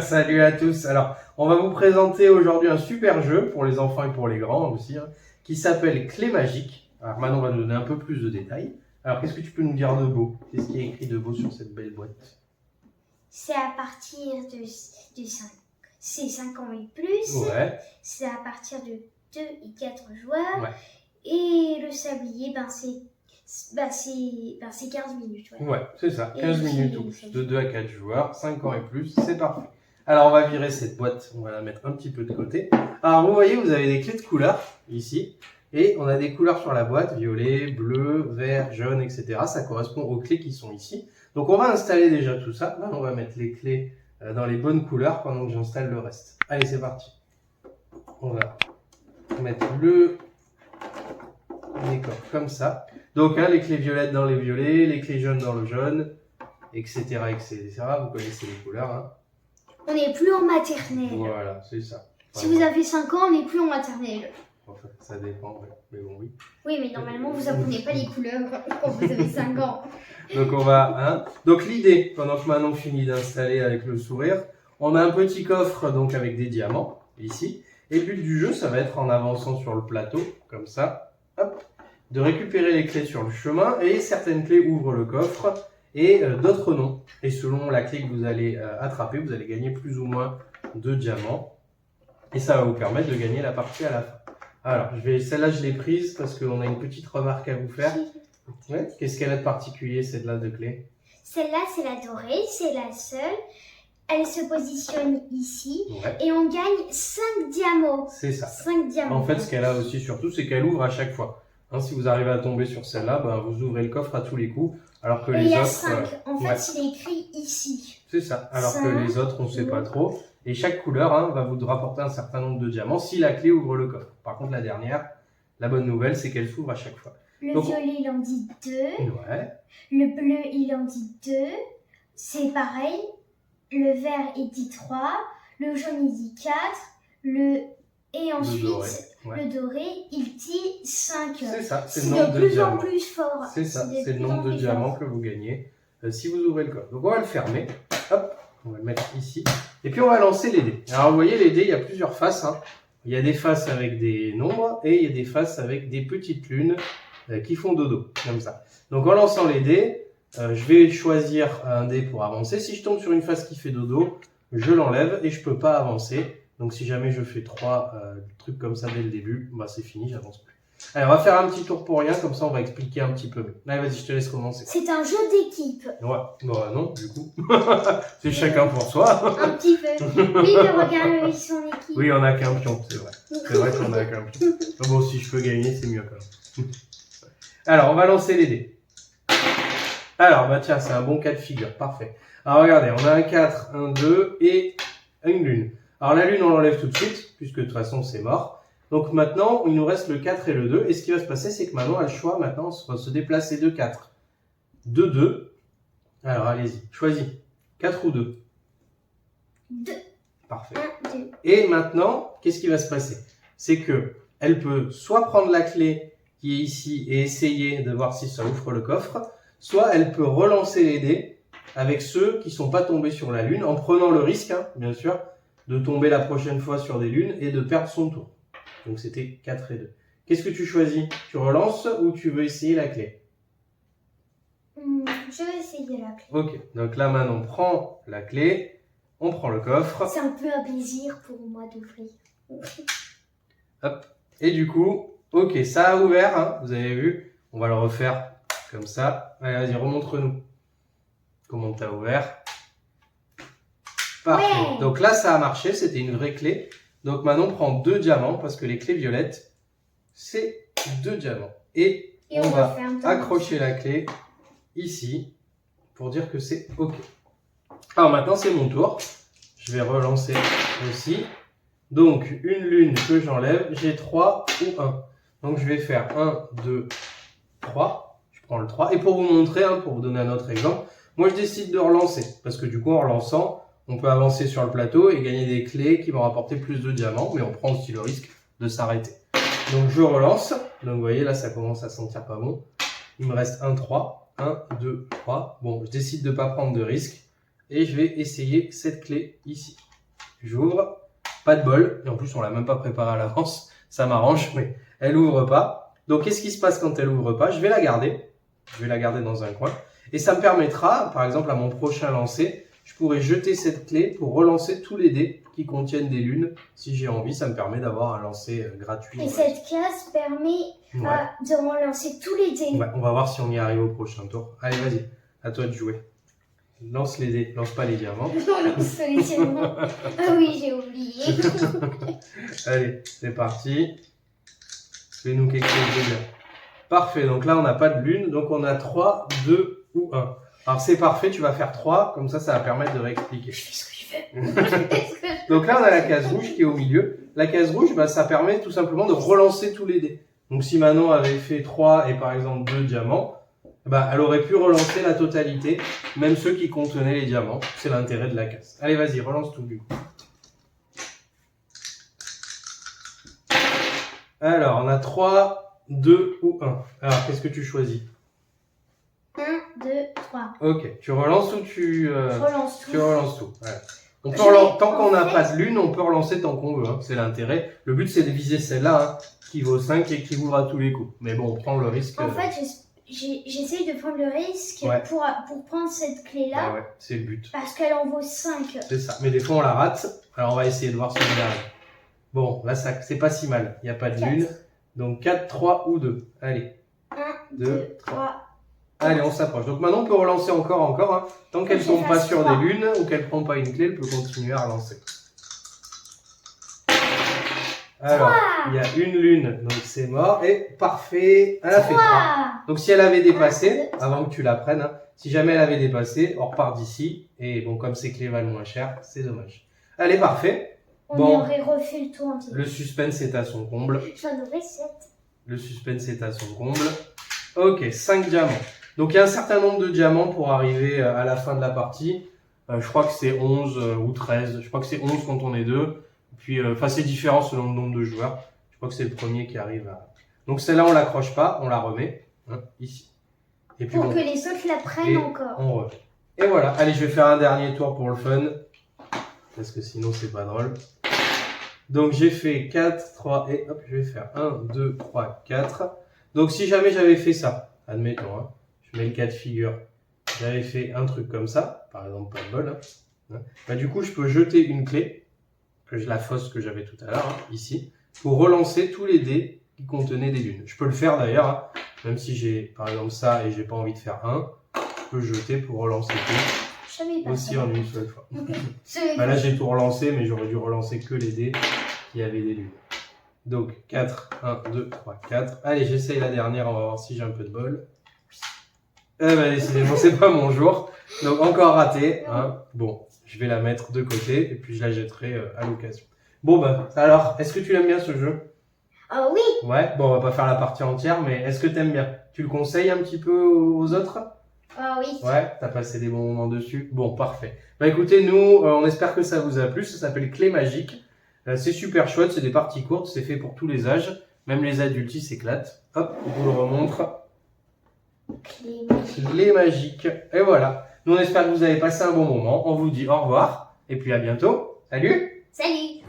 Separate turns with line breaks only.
Salut à tous. Alors, on va vous présenter aujourd'hui un super jeu pour les enfants et pour les grands aussi, qui s'appelle Clé Magique. Alors, Manon va nous donner un peu plus de détails. Alors, qu'est-ce que tu peux nous dire de beau? Qu'est-ce qui est écrit de beau sur cette belle boîte?
C'est à partir de 5. C'est 5 ans et plus.
Ouais.
C'est à partir de 2 et 4 joueurs.
Ouais.
Et le sablier, c'est 15 minutes.
Ouais, c'est ça. 15
Et
minutes ou plus. De 2 à 4 joueurs, 5 ans et plus, c'est parfait. Alors, on va virer cette boîte. On va la mettre un petit peu de côté. Alors, vous voyez, vous avez des clés de couleur ici. Et on a des couleurs sur la boîte, violet, bleu, vert, jaune, etc. Ça correspond aux clés qui sont ici. Donc on va installer déjà tout ça. Là, on va mettre les clés dans les bonnes couleurs pendant que j'installe le reste. Allez, c'est parti. On va mettre le décor comme ça. Donc les clés violettes dans les violets, les clés jaunes dans le jaune, etc. etc. Vous connaissez les couleurs. Hein.
On n'est plus en maternelle.
Voilà, c'est ça.
Si vous avez 5 ans, on n'est plus en maternelle.
Enfin, ça dépend, mais bon, oui.
Oui, mais normalement, vous apprenez pas les couleurs quand vous avez 5 ans.
Donc on va, Donc l'idée, pendant que Manon finit d'installer avec le sourire, on a un petit coffre donc avec des diamants ici. Et le but du jeu, ça va être en avançant sur le plateau, comme ça, hop, de récupérer les clés sur le chemin. Et certaines clés ouvrent le coffre et d'autres non. Et selon la clé que vous allez attraper, vous allez gagner plus ou moins de diamants. Et ça va vous permettre de gagner la partie à la fin. Alors, celle-là, je l'ai prise parce qu'on a une petite remarque à vous faire. Ouais. Qu'est-ce qu'elle a de particulier, celle-là de clé?
Celle-là, c'est la dorée, c'est la seule. Elle se positionne ici et on gagne 5 diamants.
C'est ça.
5 diamants.
En fait, ce qu'elle a aussi surtout, c'est qu'elle ouvre à chaque fois. Hein, si vous arrivez à tomber sur celle-là, vous ouvrez le coffre à tous les coups. Alors que les
il y a
autres.
5. En fait, il est écrit ici.
C'est ça. Alors que les autres, on ne sait pas trop. Et chaque couleur va vous rapporter un certain nombre de diamants si la clé ouvre le coffre. Par contre, la dernière, la bonne nouvelle, c'est qu'elle s'ouvre à chaque fois.
Le violet, il en dit 2.
Ouais.
Le bleu, il en dit 2. C'est pareil. Le vert, il dit 3. Le jaune, il dit 4. Et ensuite, le doré, il dit 5.
C'est ça, c'est le nombre de
plus
diamants.
en plus fort.
C'est ça, c'est le nombre de diamants que vous gagnez si vous ouvrez le coffre. Donc on va le fermer. Hop, on va le mettre ici. Et puis on va lancer les dés. Alors vous voyez, les dés, il y a plusieurs faces. Hein. Il y a des faces avec des nombres et il y a des faces avec des petites lunes qui font dodo, comme ça. Donc en lançant les dés, je vais choisir un dé pour avancer. Si je tombe sur une face qui fait dodo, je l'enlève et je ne peux pas avancer. Donc si jamais je fais 3 trucs comme ça dès le début, c'est fini, j'avance plus. Allez, on va faire un petit tour pour rien, comme ça on va expliquer un petit peu mieux. Allez, vas-y, je te laisse commencer.
C'est un jeu d'équipe.
Ouais, non, du coup. C'est chacun pour soi.
Un petit peu. Oui, mais regarde son équipe.
Oui, on n'a qu'un pion, c'est vrai. C'est vrai qu'on n'a qu'un pion. Mais bon, si je peux gagner, c'est mieux quand même. Alors, on va lancer les dés. Alors, tiens, c'est un bon cas de figure, parfait. Alors, regardez, on a un 4, un 2 et une lune. Alors, la lune, on l'enlève tout de suite, puisque de toute façon, c'est mort. Donc maintenant, il nous reste le 4 et le 2. Et ce qui va se passer, c'est que Manon a le choix maintenant de se déplacer de 4. De 2. Alors, allez-y, choisis. 4 ou 2?
2.
Parfait.
1, 2.
Et maintenant, qu'est-ce qui va se passer? C'est que elle peut soit prendre la clé qui est ici et essayer de voir si ça ouvre le coffre, soit elle peut relancer les dés avec ceux qui ne sont pas tombés sur la lune, en prenant le risque, bien sûr, de tomber la prochaine fois sur des lunes et de perdre son tour. Donc c'était 4 et 2. Qu'est-ce que tu choisis? Tu relances ou tu veux essayer la clé?
Je vais essayer la clé.
Ok, donc là maintenant on prend la clé, on prend le coffre.
C'est un peu un plaisir pour moi d'ouvrir.
Hop, et du coup, ok, ça a ouvert, vous avez vu. On va le refaire comme ça. Allez, vas-y, remontre-nous comment tu as ouvert. Parfait. Ouais. Donc là, ça a marché, c'était une vraie clé. Donc Manon prend 2 diamants parce que les clés violettes, c'est 2 diamants. Et on va accrocher la clé ici pour dire que c'est OK. Alors maintenant, c'est mon tour. Je vais relancer aussi. Donc, une lune que j'enlève, j'ai 3 ou 1. Donc, je vais faire 1, 2, 3. Je prends le 3. Et pour vous montrer, pour vous donner un autre exemple, moi, je décide de relancer. Parce que du coup, en relançant, on peut avancer sur le plateau et gagner des clés qui vont rapporter plus de diamants. Mais on prend aussi le risque de s'arrêter. Donc, je relance. Donc, vous voyez, là, ça commence à sentir pas bon. Il me reste 1, 3. 1, 2, 3. Bon, je décide de ne pas prendre de risque. Et je vais essayer cette clé ici. J'ouvre. Pas de bol. Et en plus, on l'a même pas préparé à l'avance. Ça m'arrange, mais elle ouvre pas. Donc, qu'est-ce qui se passe quand elle ouvre pas? Je vais la garder. Je vais la garder dans un coin. Et ça me permettra, par exemple, à mon prochain lancer, je pourrais jeter cette clé pour relancer tous les dés qui contiennent des lunes. Si j'ai envie, ça me permet d'avoir un lancer gratuit.
Et cette case permet de relancer tous les dés.
Ouais, on va voir si on y arrive au prochain tour. Allez, vas-y, à toi de jouer. Lance les dés, lance pas les diamants.
Non, lance les diamants. Ah oui, j'ai oublié.
Allez, c'est parti. Fais-nous quelque chose de bien. Parfait, donc là on n'a pas de lune, donc on a 3, 2 ou 1. Alors c'est parfait, tu vas faire 3, comme ça va permettre de réexpliquer.
Je fais ce que je veux.
Donc là on a la case rouge qui est au milieu. La case rouge, bah, ça permet tout simplement de relancer tous les dés. Donc si Manon avait fait 3 et par exemple 2 diamants, bah, elle aurait pu relancer la totalité, même ceux qui contenaient les diamants. C'est l'intérêt de la case. Allez vas-y, relance tout du coup. Alors on a 3, 2 ou 1. Alors qu'est-ce que tu choisis?
1, 2, 3.
Ok, tu relances ou tu...
Je relance tout.
Tu relances tout. Ouais. On peut tant qu'on n'a pas de lune, on peut relancer tant qu'on veut. Hein. C'est l'intérêt. Le but, c'est de viser celle-là, hein, qui vaut 5 et qui ouvre à tous les coups. Mais bon, on prend le risque.
En fait, j'essaye de prendre le risque pour prendre cette clé-là.
Ah ouais, c'est le but.
Parce qu'elle en vaut 5.
C'est ça. Mais des fois, on la rate. Alors, on va essayer de voir si on y arrive. Bon, là, c'est pas si mal. Il n'y a pas de
4.
lune. Donc, 4, 3 ou 2. Allez.
1, 2, 3.
Allez, on s'approche. Donc maintenant, on peut relancer encore. Hein. Tant qu'elle ne tombe pas sur des lunes ou qu'elle ne prend pas une clé, elle peut continuer à relancer. Alors, il y a une lune, donc c'est mort. Et parfait, elle a fait 3. Donc si elle avait dépassé, avant que tu la prennes, hein, si jamais elle avait dépassé, on repart d'ici. Et bon, comme ces clés valent moins cher, c'est dommage. Allez, parfait.
On aurait refait le tour entier.
Le suspense est à son comble.
J'en aurais 7.
Le suspense est à son comble. Ok, 5 diamants. Donc il y a un certain nombre de diamants pour arriver à la fin de la partie. Je crois que c'est 11 ou 13. Je crois que c'est 11 quand on est 2. Puis, c'est différent selon le nombre de joueurs. Je crois que c'est le premier qui arrive à... Donc celle-là, on l'accroche pas, on la remet. Hein, ici. Et puis,
pour que les autres la prennent encore.
On remet. Et voilà. Allez, je vais faire un dernier tour pour le fun. Parce que sinon, c'est pas drôle. Donc j'ai fait 4, 3 et hop, je vais faire 1, 2, 3, 4. Donc si jamais j'avais fait ça, admettons, hein, je mets le cas de figure, j'avais fait un truc comme ça, par exemple pas de bol, hein, bah, du coup je peux jeter une clé, la fausse que j'avais tout à l'heure, hein, ici, pour relancer tous les dés qui contenaient des lunes. Je peux le faire d'ailleurs, hein, même si j'ai par exemple ça et j'ai pas envie de faire 1, je peux jeter pour relancer tout, aussi en une seule fois. Bah, là j'ai tout relancé, mais j'aurais dû relancer que les dés qui avaient des lunes. Donc 4, 1, 2, 3, 4. Allez, j'essaye la dernière, on va voir si j'ai un peu de bol. Eh ben décidément, c'est pas mon jour. Donc encore raté. Hein. Bon, je vais la mettre de côté et puis je la jetterai à l'occasion. Bon ben, alors, est-ce que tu aimes bien ce jeu?
Oui.
Ouais, bon, on va pas faire la partie entière, mais est-ce que tu aimes bien? Tu le conseilles un petit peu aux autres?
Oui.
Ouais, t'as passé des bons moments dessus. Bon, parfait. Bah écoutez, nous, on espère que ça vous a plu. Ça s'appelle Clé Magique. C'est super chouette, c'est des parties courtes, c'est fait pour tous les âges. Même les adultes, ils s'éclatent. Hop, on vous le remontre. Clé magique. Et voilà. Nous, on espère que vous avez passé un bon moment. On vous dit au revoir. Et puis à bientôt. Salut!
Salut!